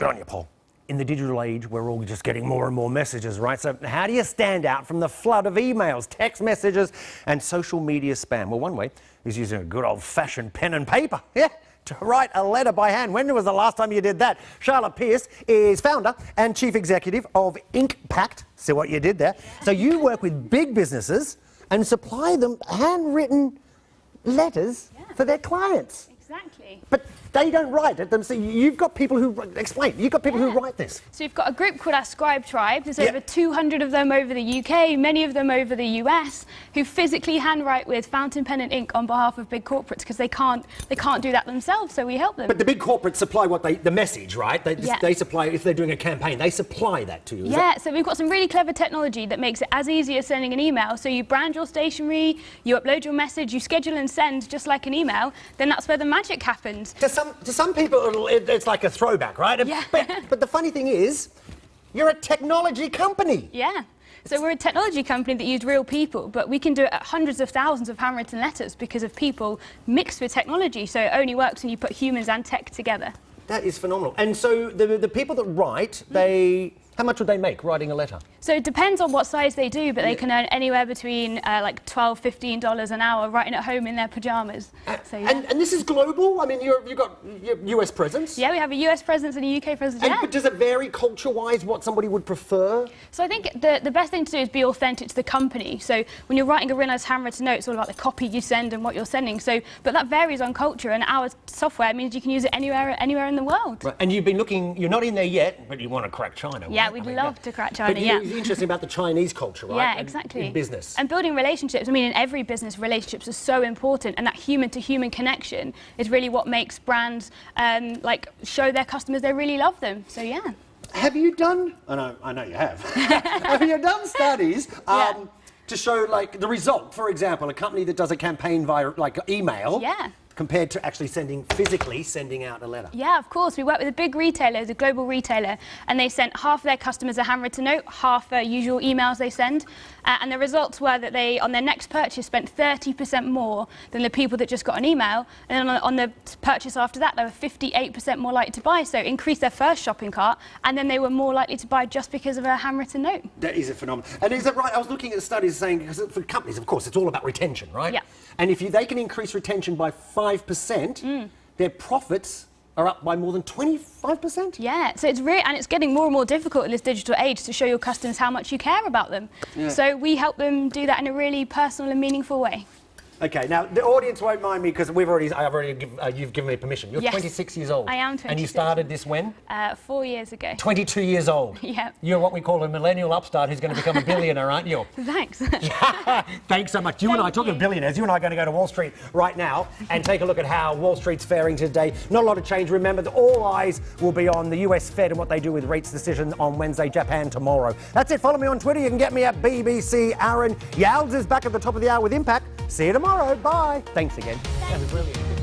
Good on you, Paul. In the digital age, we're all just getting more and more messages, right? So how do you stand out from the flood of emails, text messages, and social media spam? Well, one way is using a good old-fashioned pen and paper, to write a letter by hand. When was the last time you did that? Charlotte Pearce is founder and chief executive of Inkpact. See what you did there? So you work with big businesses and supply them handwritten letters for their clients. Exactly. But they don't write it themselves. You've got people who explain. You've got people who write this. So we've got a group called our Scribe Tribe. There's over 200 of them over the UK, many of them over the US, who physically handwrite with fountain pen and ink on behalf of big corporates because they can't do that themselves. So we help them. But the big corporates supply the message, right? They supply, if they're doing a campaign, they supply that to you. So we've got some really clever technology that makes it as easy as sending an email. So you brand your stationery, you upload your message, you schedule and send just like an email. Then that's where the magic happens. To some people, it's like a throwback, right? Yeah. But the funny thing is, you're a technology company. Yeah. So we're a technology company that used real people, but we can do it at hundreds of thousands of handwritten letters because of people mixed with technology. So it only works when you put humans and tech together. That is phenomenal. And so the people that write, how much would they make writing a letter? So it depends on what size they do, but they can earn anywhere between like $12, $15 an hour writing at home in their pajamas. And this is global? I mean, you've got your US presence? Yeah, we have a US presence and a UK presence, But does it vary culture-wise what somebody would prefer? So I think the best thing to do is be authentic to the company. So when you're writing a really nice handwritten note, it's all about the copy you send and what you're sending. But that varies on culture, and our software means you can use it anywhere in the world. Right. And you've been looking, you're not in there yet, but you want to crack China, Yeah, we'd love to crack China, It's interesting about the Chinese culture, right? Yeah, exactly. In business. And building relationships. I mean, in every business, relationships are so important, and that human-to-human connection is really what makes brands show their customers they really love them. So, yeah. Have you done, I know you have, have you done studies to show, like, the result? For example, a company that does a campaign via, like, email. Yeah. Compared to actually physically sending out a letter? Yeah, of course. We work with a big retailer, a global retailer, and they sent half of their customers a handwritten note, half usual emails they send. And the results were that they, on their next purchase, spent 30% more than the people that just got an email. And then on the purchase after that, they were 58% more likely to buy. So increased their first shopping cart, and then they were more likely to buy just because of a handwritten note. That is a phenomenon. And is that right? I was looking at studies saying, because for companies, of course, it's all about retention, right? Yeah. And if they can increase retention by 5%, their profits are up by more than 25%? Yeah, so it's getting more and more difficult in this digital age to show your customers how much you care about them. Yeah. So we help them do that in a really personal and meaningful way. Okay, now the audience won't mind me because you've given me permission. You're 26 years old. I am 26. And you started this when? 4 years ago. 22 years old. Yeah. You're what we call a millennial upstart who's going to become a billionaire, aren't you? Thanks. Thanks so much. You and I, talking of billionaires, you and I are going to go to Wall Street right now and take a look at how Wall Street's faring today. Not a lot of change. Remember that all eyes will be on the US Fed and what they do with rates decision on Wednesday, Japan tomorrow. That's it. Follow me on Twitter. You can get me at BBC Aaron. Yalds is back at the top of the hour with Impact. See you tomorrow. Bye. Thanks again. That was brilliant.